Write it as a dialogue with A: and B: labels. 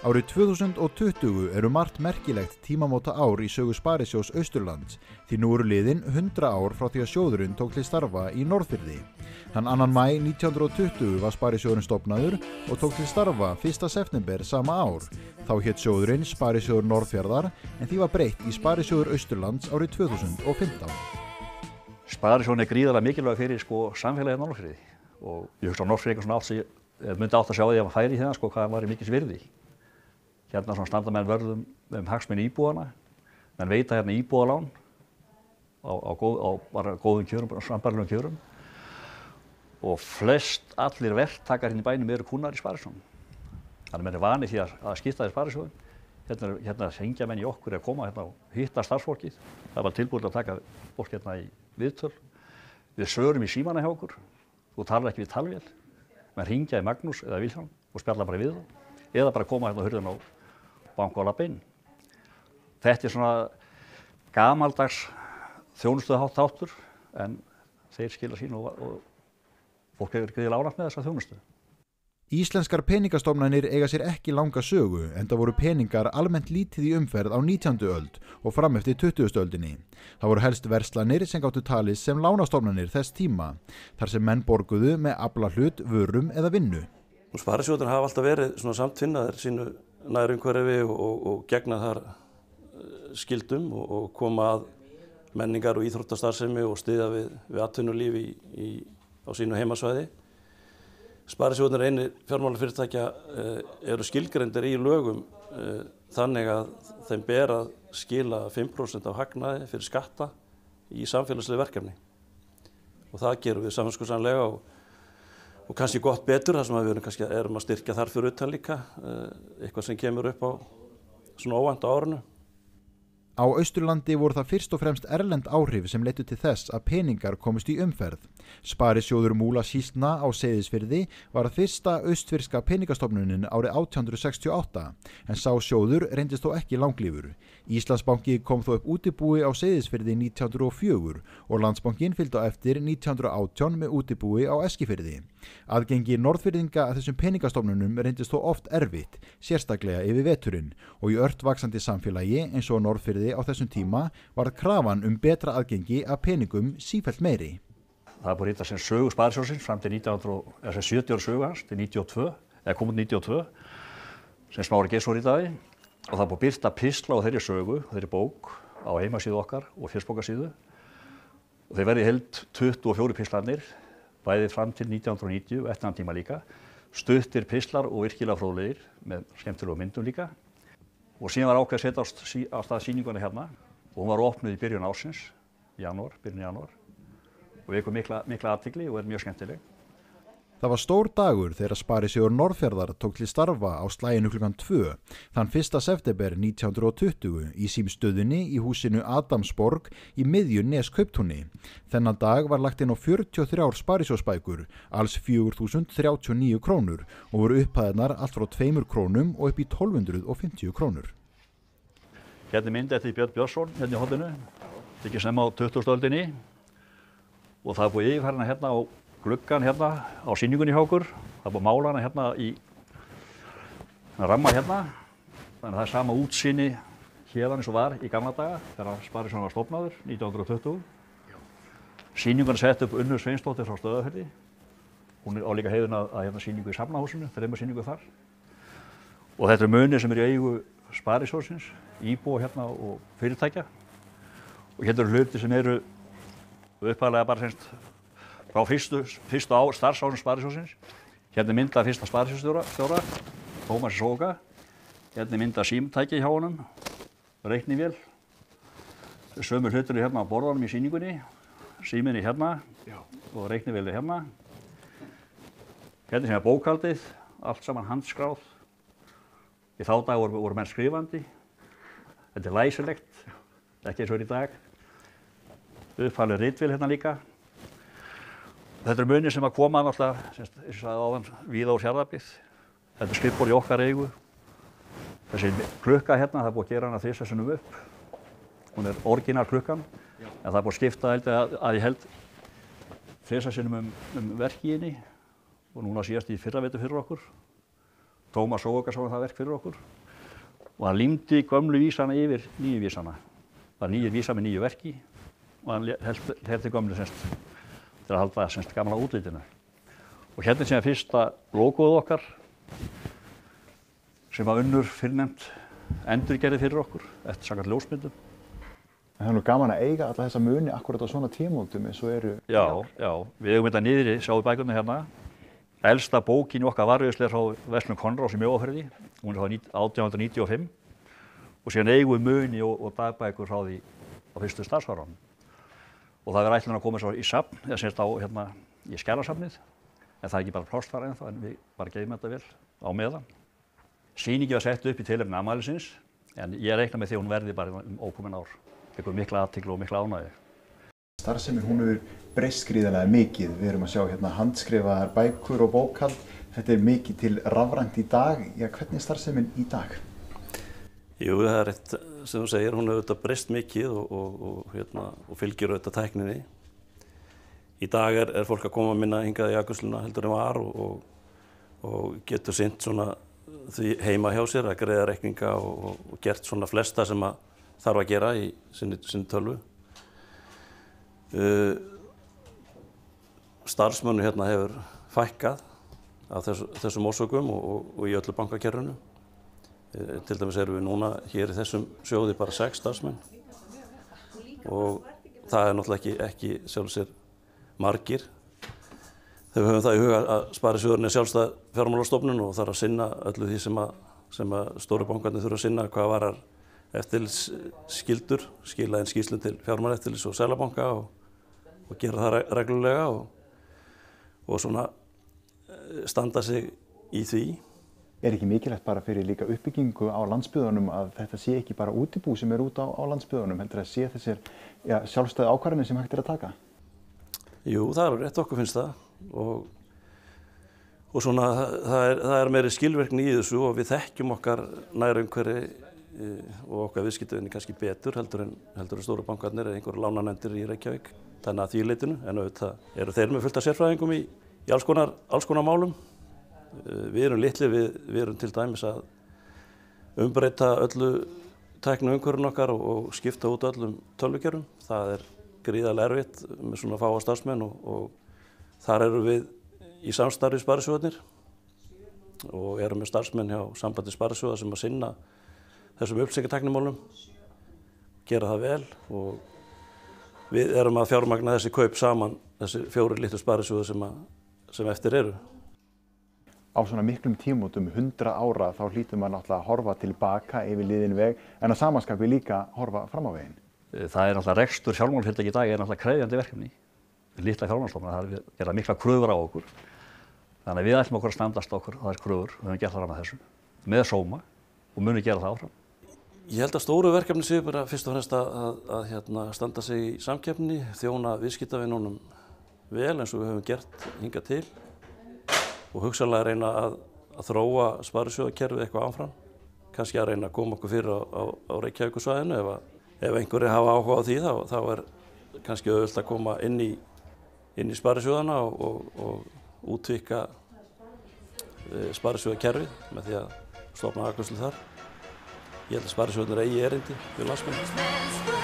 A: Árið 2020 eru margt merkilegt tímamóta ár í sögu Sparisjóðs Austurlands því nú eru liðin 100 ár frá því að sjóðurinn tók til starfa í Norðfirði. Þann 2. maí 1920 var Sparisjóðurinn stofnaður og tók til starfa 1. september sama ár. Þá hét sjóðurinn Sparisjóður Norðfjarðar en því var breytt í Sparisjóður Austurlands árið 2015.
B: Sparisjóðurinn gríðarlega mikilvæg fyrir samfélagið Norðfirði og ég hugsa á Norðfirði myndi átt að sjá því að maður færi hérna hvað hann var í mikils virði. Hérna standa menn vörðum hagsmuni íbúana, menn veita hérna íbúðalán á bara góðum kjörum, sambærilegum kjörum og flest allir verktakar hérna í bænum eru kúnnar í Sparisjóðnum. Þannig menn vani því að skipta í Sparisjóðinn. Hérna hengja menn í okkur að koma hérna og hitta starfsfólkið. Það var tilbúið að taka fólk hérna í viðtöl. Við svörum í símana hjá okkur. Þú talar ekki við talvél. Menn hringja í Magnús eða Vilhjálm og spjalla bara við þá. Eða bara koma hérna á hurðina og banka og labba inn. Þetta er svona gamaldags þjónustuþáttur en þeir skila sín og fólk er gríðarlega ánægt með þessa þjónustu.
A: Íslenskar peningastofnanir eiga sér ekki langa sögu enda voru peningar almennt lítið í umferð á 19. öld og fram eftir 20. öldinni. Það voru helst verslanir sem gáttu talist sem lánastofnanir þess tíma, þar sem menn borguðu með aflahlut, vörum eða vinnu.
C: Sparisjóðir hafa alltaf verið svona samtvinnaðir sínu nærumhverfi og gegna þar skildum og koma að menningar og íþróttastarfsemi og styðja við atvinnulíf á sínu heimasvæði. Sparisjóðir einir fjármálafyrirtækja eru skilgreindir í lögum þannig að þeim ber að skila 5% af hagnaði fyrir skatta í samfélagsleg verkefni. Og það gerum við samviskusamlega og kannski gott betur þar sem við erum að styrkja þar fyrir utan líka, eitthvað sem kemur upp á svona óvænt á árinu.
A: Á Austurlandi voru það fyrst og fremst erlend áhrif sem leiddu til þess að peningar komust í umferð. Sparisjóður Múlasýslna á Seyðisfirði var fyrsta austfirska peningastofnunin árið 1868 en sá sjóður reyndist þó ekki langlífur. Íslandsbanki kom þó upp útibúi á Seyðisfirði 1904 og Landsbankinn fylgdi á eftir 1918 með útibúi á Eskifirði. Aðgengi Norðfirðinga að þessum peningastofnunum reyndist þó oft erfitt, sérstaklega yfir veturinn og í ört vaxandi samfélagi eins og Norðfirði á þessum tíma varð krafan betra aðgengi að peningum sífellt meiri.
B: Það er búið að rita sem sögu Sparisjóðsins fram til 70 ára sögu hans til 92, eða komið 92, sem Smári Geirsson ritaði og það er búið að birta pistla á þeirri sögu, þeirri bók á heimasíðu okkar og fésbókarsíðu og þeir verði heild 24 pistlarnir, bæði fram til 1990 og eftir þann tíma líka, stuttir pistlar og virkilega fróðlegir með skemmtilegum myndum líka. Og síðan var ákveðið að setja á stað sýninguna hérna og hún var opnuð í byrjun ársins, byrjun janúar og vekur mikla athygli og er mjög skemmtileg.
A: Það var stór dagur þegar Sparisjóður Norðfjarðar tók til starfa á slaginu klukkan 2 þann 1. september 1920 í símstöðinni í húsinu Adamsborg í miðju Neskauptúni. Þennan dag var lagt inn á 43 sparisjóðsbækur, alls 4.039 krónur og voru upphæðirnar allt frá 2 krónum og upp í 1250 krónur.
B: Hérna er mynd eftir Björn Björnsson hérna í horninu, tekið sem á 20. öldinni og það er búið yfirfærna hérna á gluggan hérna á sýningunni hjá okkur. Það er búið að mála hana hérna í ramma hérna. Þannig að það er sama útsýni hérðan eins og var í gamla daga þegar Sparisjóðurinn var stofnaður 1920. Sýningunni sett upp Unnur Sveinsdóttir frá Stöðvarfirði. Hún á líka heiðurinn að hérna sýningu í Safnahúsinu, þremur sýningu þar. Og þetta er munir sem eru í eigu Sparisjóðsins, íbúa hérna og fyrirtækja. Og hérna eru hluti sem eru upphaflega bara semst frá fyrstu starfsárum Sparisjóðsins. Hérna er mynd af fyrsta sparisjóðsstjóra, Tómasi Soga. Hérna er mynd af símtæki hjá honum, reiknivél. Sömu hlutir hérna á borðunum í sýningunni. Síminn er hérna og reiknivél er hérna. Hérna er bókhaldið, allt saman handskráð. Í þá dag voru menn skrifandi. Þetta er læsilegt, ekki eins og í dag. Upphafleg ritvél hérna líka. Þetta er munir sem að koma náttúrulega, eins og sagði áðan, víða úr Fjarðabyggð. Þetta er skrifborð í okkar eigu. Þessi klukka hérna, það er búið að gera hana 3 sinnum upp. Hún er orginal klukkan, en það er búið að skipta að ég held 3 sinnum verki í henni og núna síðast í fyrravetur fyrir okkur. Tómas Óga sá það verk fyrir okkur og hann límdi gömlu vísana yfir nýju vísana. Það var nýjir vísar með nýju verki og hann heldi gömlu semst til að halda semst gamla útlitinu. Og hérna sem fyrsta logoð okkar sem var Unnur fyrrnefnd endurgerði fyrir okkur eftir samkvæmt ljósmyndum.
A: Það er nú gaman að eiga alla þessa muni akkurat á svona tímótum eins og eru.
B: Já, við eigum þetta niðri, sjáum bækurnar hérna. Elsta bókin okkar varðveislega frá Verslun Konráðs í Mjóafirði, hún er frá 1895 og síðan eigum við muni og dagbækur frá því á fyrstu starfsárunum. Og það er ætlunin að koma svo í safn, eða semst á hérna í Skjalasafnið, en það er ekki bara pláss þar ennþá, en við bara geymum þetta vel á meðan. Sýningi var sett upp í tilefni afmælisins, en ég reikna með því að hún verði bara ókomin ár. Tekur mikla athygli og mikla ánægju.
A: Starfsemin hún hefur breyst gríðarlega mikið. Við erum að sjá hérna handskrifaðar bækur og bókhald. Þetta er mikið til rafrænt í dag. Já, hvernig er starfsemin í dag?
C: Jú, það er eitt sem þú segir, hún hefur auðvitað breyst mikið og fylgir auðvitað tækninni. Í dag er fólk að koma minna hingað í afgreiðsluna heldur en var og getur sinnt svona því heima hjá sér að greiða reikninga og gert svona flesta sem að þarf að gera í sinni tölvu. Starfsmönnum hérna hefur fækkað af þessum orsökum og í öllu bankakerfinu. Til dæmis erum við núna hér í þessum sjóði bara 6 starfsmenn og það er náttúrulega ekki sjálfur sér margir. Þegar við höfum það í huga að Sparisjóðurinn er sjálfstæð fjármálastofnun og þarf að sinna öllu því sem að stóru bankarnir þurfa að sinna hvað varar eftirlitsskyldur, skila inn skýrslum til fjármálaeftirlits og Seðlabanka og gera það reglulega og svona standa sig í því.
A: Er ekki mikilvægt bara fyrir líka uppbyggingu á landsbyggðunum að þetta sé ekki bara útibú sem er út á landsbyggðunum, heldur að sé þessir sjálfstæðu ákvarðanir sem hægt er að taka?
C: Jú, það er rétt, okkur finnst það og svona það er meiri skilvirkni í þessu og við þekkjum okkar nærumhverfi og okkar viðskiptavinni kannski betur heldur en stóru bankarnir eða einhverjar lánanefndir í Reykjavík. Þannig að því leytinu, en auðvitað eru þeir með fullt af sérfræðingum í alls konar málum. Við erum litli, við erum til dæmis að umbreyta öllu tækniumhverfinu okkar og skipta út öllum tölvukerfum. Það er gríðarlega erfitt með svona fáa starfsmenn og þar erum við í samstarfi Sparisjóðirnir og erum með starfsmenn hjá Sambandi Sparisjóða sem að sinna þessum upplýsingatæknimálum, gera það vel og við erum að fjármagna þessi kaup saman, þessi 4 litlu sparisjóðir sem eftir eru.
A: Á svona miklum tímótum 100 ára þá hlýtur maður náttúrulega að horfa tilbaka yfir liðin veg en að samanskapi líka horfa fram á veginn.
B: Það er náttúrulega rekstur fjármálafyrirtækja í dag er náttúrulega krefjandi verkefni. Litla fjármálastofnanir, það er gera mikla kröfur á okkur. Þannig að við ætlum okkur að standast okkur á þessar kröfur og við höfum gert það fram að þessu með sóma og munum gera það áfram.
C: Ég held að stóru verkefni séu bara fyrst og fremst að standa sig í samkeppni, þjóna viðskiptavinunum vel eins og við höfum gert hingað til og hugsanlega reyna að þróa sparisjóðakerfið eitthvað áfram. Kannski að reyna að koma okkur fyrir á Reykjavíkursvæðinu ef einhverjir hafa áhuga á því þá er kannski auðvelt að koma inn í sparisjóðana og útvíkka sparisjóðakerfið með því að stofna afgreiðslu þar. Ég held að sparisjóðirnir eigi erindi við landsmenn.